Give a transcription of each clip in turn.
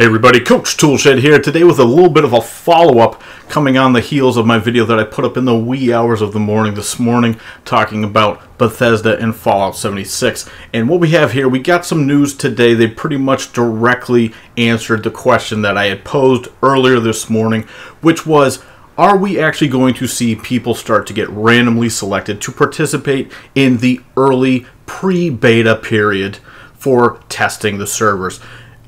Hey everybody, Coach Toolshed here, today with a little bit of a follow-up coming on the heels of my video that I put up in the wee hours of the morning this morning talking about Bethesda and Fallout 76. And what we have here, we got some news today. They pretty much directly answered the question that I had posed earlier this morning, which was, are we actually going to see people start to get randomly selected to participate in the early pre-beta period for testing the servers?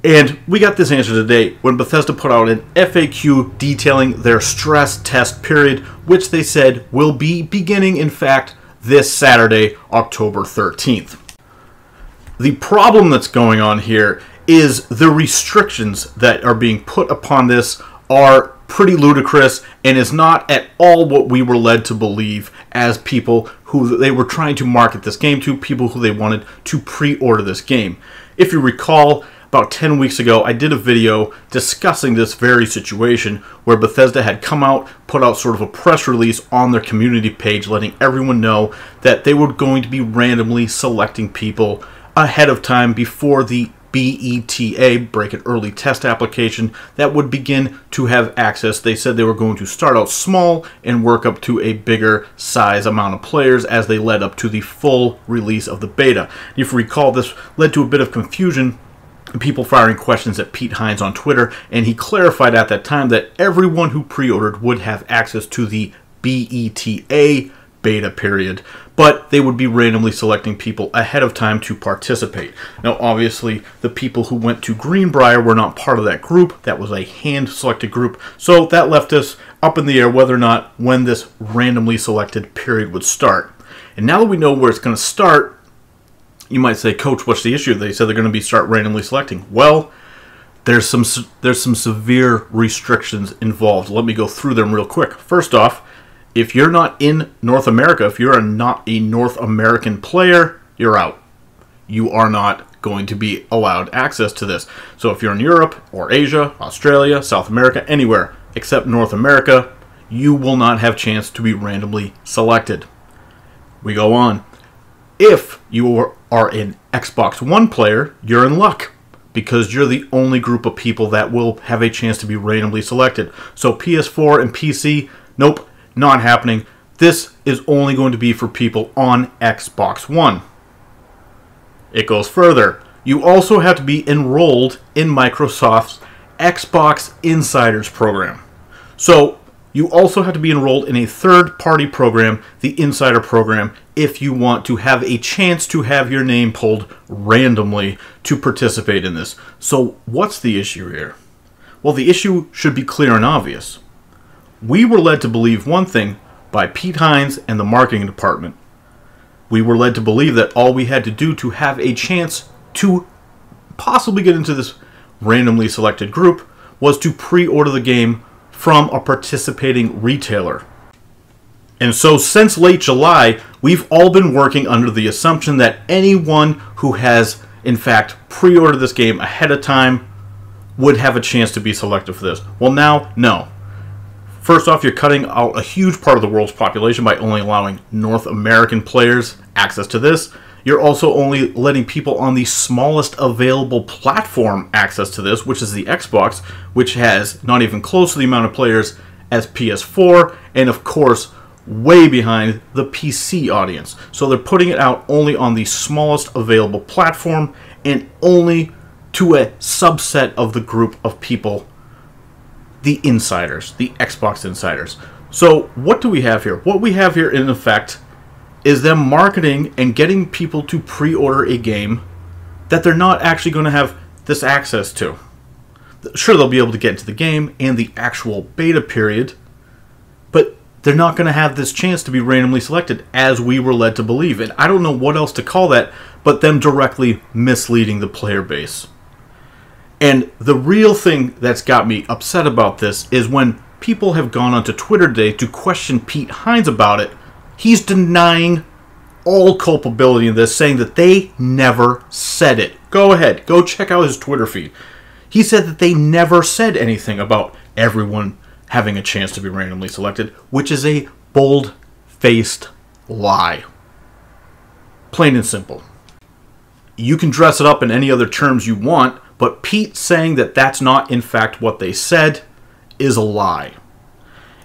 And we got this answer today when Bethesda put out an FAQ detailing their stress test period, which they said will be beginning, in fact, this Saturday, October 13th. The problem that's going on here is the restrictions that are being put upon this are pretty ludicrous and is not at all what we were led to believe as people who they were trying to market this game to, people who they wanted to pre-order this game. If you recall, about 10 weeks ago, I did a video discussing this very situation where Bethesda had come out, put out sort of a press release on their community page letting everyone know that they were going to be randomly selecting people ahead of time before the BETA, Break It Early Test application, that would begin to have access. They said they were going to start out small and work up to a bigger size amount of players as they led up to the full release of the beta. If you recall, this led to a bit of confusion, people firing questions at Pete Hines on Twitter, and he clarified at that time that everyone who pre-ordered would have access to the BETA beta period, but they would be randomly selecting people ahead of time to participate. Now, obviously, the people who went to Greenbrier were not part of that group. That was a hand-selected group, so that left us up in the air whether or not when this randomly selected period would start. And now that we know where it's going to start, you might say, Coach, what's the issue? They said they're going to start randomly selecting. Well, there's some severe restrictions involved. Let me go through them real quick. First off, if you're not in North America, if you're not a North American player, you're out. You are not going to be allowed access to this. So if you're in Europe or Asia, Australia, South America, anywhere except North America, you will not have a chance to be randomly selected. We go on. If you are an Xbox One player, you're in luck because you're the only group of people that will have a chance to be randomly selected. So PS4 and PC, nope, not happening. This is only going to be for people on Xbox One. It goes further. You also have to be enrolled in Microsoft's Xbox Insiders program. So you also have to be enrolled in a third-party program, the Insider program, if you want to have a chance to have your name pulled randomly to participate in this. So what's the issue here? Well, the issue should be clear and obvious. We were led to believe one thing by Pete Hines and the marketing department. We were led to believe that all we had to do to have a chance to possibly get into this randomly selected group was to pre-order the game from a participating retailer. And so since late July, we've all been working under the assumption that anyone who has, in fact, pre-ordered this game ahead of time would have a chance to be selected for this. Well, now, no. First off, you're cutting out a huge part of the world's population by only allowing North American players access to this. You're also only letting people on the smallest available platform access to this, which is the Xbox, which has not even close to the amount of players as PS4, and of course, way behind the PC audience. So they're putting it out only on the smallest available platform and only to a subset of the group of people, the insiders, the Xbox insiders. So what do we have here? What we have here, in effect, is them marketing and getting people to pre-order a game that they're not actually going to have this access to. Sure, they'll be able to get into the game and the actual beta period, but they're not going to have this chance to be randomly selected as we were led to believe. And I don't know what else to call that but them directly misleading the player base. And the real thing that's got me upset about this is when people have gone onto Twitter today to question Pete Hines about it. He's denying all culpability in this, saying that they never said it. Go ahead, go check out his Twitter feed. He said that they never said anything about everyone having a chance to be randomly selected, which is a bold-faced lie. Plain and simple. You can dress it up in any other terms you want, But Pete saying that that's not, in fact, what they said is a lie.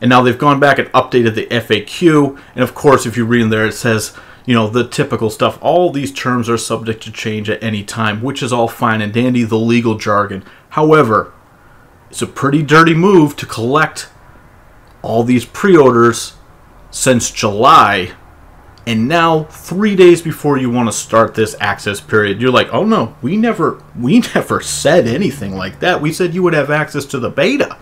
And now they've gone back and updated the FAQ. And of course, if you read in there, it says, you know, the typical stuff. All these terms are subject to change at any time, which is all fine and dandy, the legal jargon. However, it's a pretty dirty move to collect all these pre-orders since July. And now, 3 days before you want to start this access period, you're like, oh no, we never said anything like that. We said you would have access to the beta.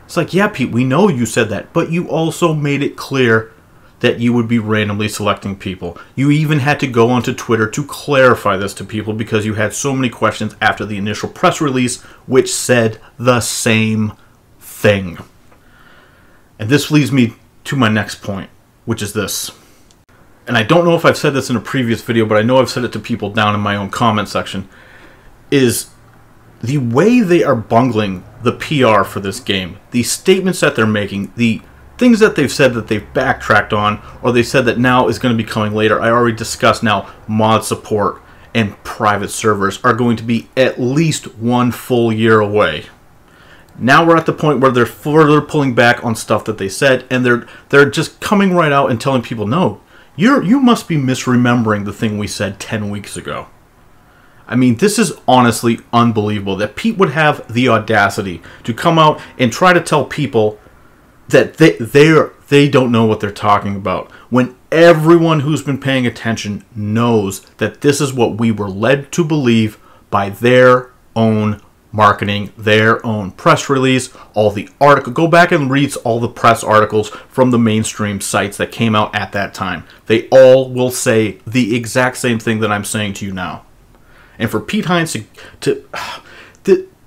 It's like, yeah, Pete, we know you said that, but you also made it clear that you would be randomly selecting people. You even had to go onto Twitter to clarify this to people because you had so many questions after the initial press release, which said the same thing. And this leads me to my next point, which is this. And I don't know if I've said this in a previous video, but I know I've said it to people down in my own comment section, is the way they are bungling the PR for this game, the statements that they're making, the things that they've said that they've backtracked on, or they said that now is going to be coming later. I already discussed now mod support and private servers are going to be at least 1 full year away. Now we're at the point where they're further pulling back on stuff that they said, and they're just coming right out and telling people, no, you must be misremembering the thing we said 10 weeks ago. I mean, this is honestly unbelievable that Pete would have the audacity to come out and try to tell people that they don't know what they're talking about, when everyone who's been paying attention knows that this is what we were led to believe by their own marketing, their own press release, all the article. Go back and read all the press articles from the mainstream sites that came out at that time. They all will say the exact same thing that I'm saying to you now. And for Pete Hines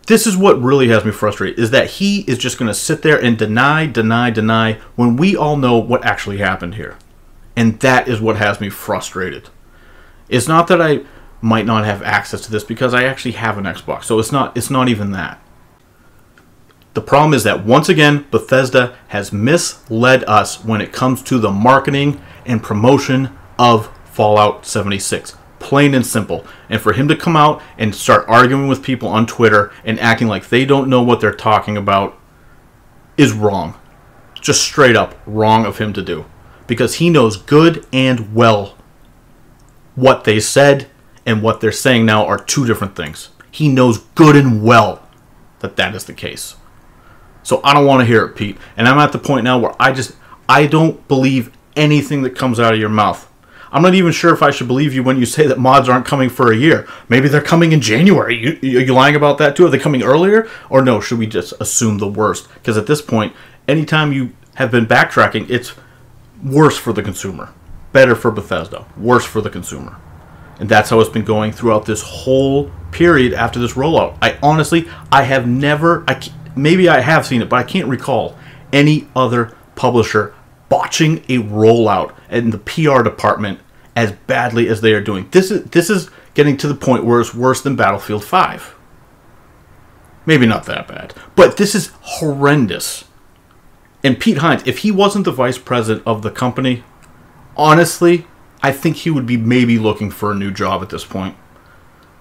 this is what really has me frustrated, is that he is just going to sit there and deny when we all know what actually happened here. And that is what has me frustrated. It's not that I might not have access to this, because I actually have an Xbox, so it's not even that. The problem is that, once again, Bethesda has misled us when it comes to the marketing and promotion of Fallout 76. Plain and simple. And for him to come out and start arguing with people on Twitter and acting like they don't know what they're talking about is wrong. Just straight up wrong of him to do. Because he knows good and well what they said and what they're saying now are two different things. He knows good and well that that is the case. So I don't want to hear it, Pete. And I'm at the point now where I don't believe anything that comes out of your mouth. I'm not even sure if I should believe you when you say that mods aren't coming for a year. Maybe they're coming in January. Are you lying about that too? Are they coming earlier? Or no, should we just assume the worst? Because at this point, anytime you have been backtracking, it's worse for the consumer. Better for Bethesda. Worse for the consumer. And that's how it's been going throughout this whole period after this rollout. I have never, maybe I have seen it, but I can't recall any other publisher botching a rollout in the PR department as badly as they are doing. This is getting to the point where it's worse than Battlefield 5. Maybe not that bad, but this is horrendous. And Pete Hines, if he wasn't the vice president of the company, honestly, I think he would be maybe looking for a new job at this point.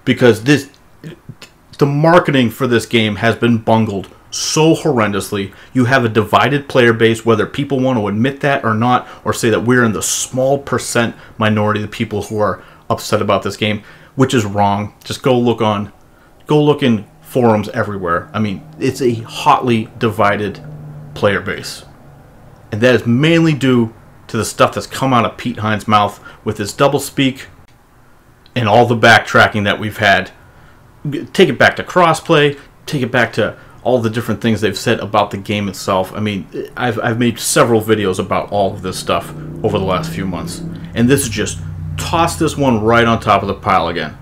Because the marketing for this game has been bungled so horrendously. You have a divided player base, whether people want to admit that or not, or say that we're in the small percent minority of the people who are upset about this game, which is wrong. Just go look in forums everywhere. I mean, it's a hotly divided player base. And that is mainly due to the stuff that's come out of Pete Hines' mouth with his doublespeak and all the backtracking that we've had. Take it back to crossplay, take it back to all the different things they've said about the game itself. I mean, I've made several videos about all of this stuff over the last few months. And this is just toss this one right on top of the pile again.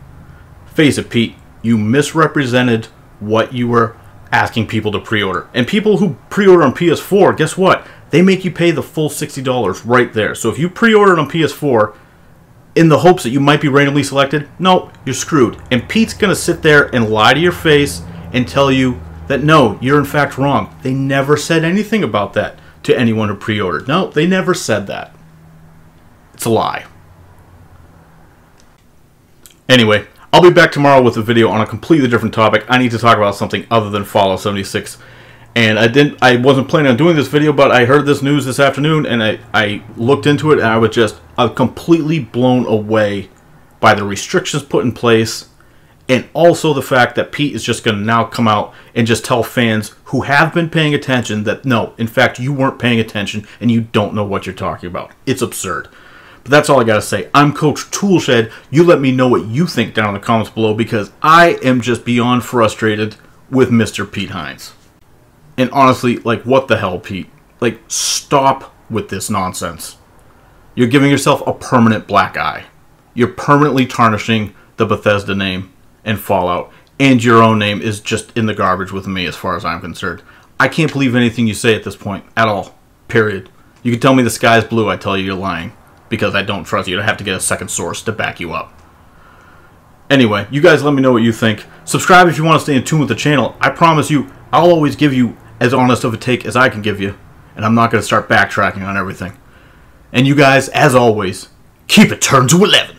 Face it, Pete, you misrepresented what you were asking people to pre-order. And people who pre-order on PS4, guess what? They make you pay the full $60 right there. So if you pre-ordered on PS4 in the hopes that you might be randomly selected, no, you're screwed. And Pete's going to sit there and lie to your face and tell you that no, you're in fact wrong. They never said anything about that to anyone who pre-ordered. No, they never said that. It's a lie. Anyway, I'll be back tomorrow with a video on a completely different topic. I need to talk about something other than Fallout 76. And I wasn't planning on doing this video, but I heard this news this afternoon, and I looked into it, and I was just completely blown away by the restrictions put in place, and also the fact that Pete is just going to now come out and just tell fans who have been paying attention that, no, in fact, you weren't paying attention, and you don't know what you're talking about. It's absurd. But that's all I got to say. I'm Coach Toolshed. You let me know what you think down in the comments below, because I am just beyond frustrated with Mr. Pete Hines. And honestly, like, what the hell, Pete? Like, stop with this nonsense. You're giving yourself a permanent black eye. You're permanently tarnishing the Bethesda name and Fallout. And your own name is just in the garbage with me as far as I'm concerned. I can't believe anything you say at this point. At all. Period. You can tell me the sky's blue, I tell you you're lying. Because I don't trust you. I have to get a second source to back you up. Anyway, you guys let me know what you think. Subscribe if you want to stay in tune with the channel. I promise you, I'll always give you as honest of a take as I can give you. And I'm not going to start backtracking on everything. And you guys, as always, keep it turned to 11.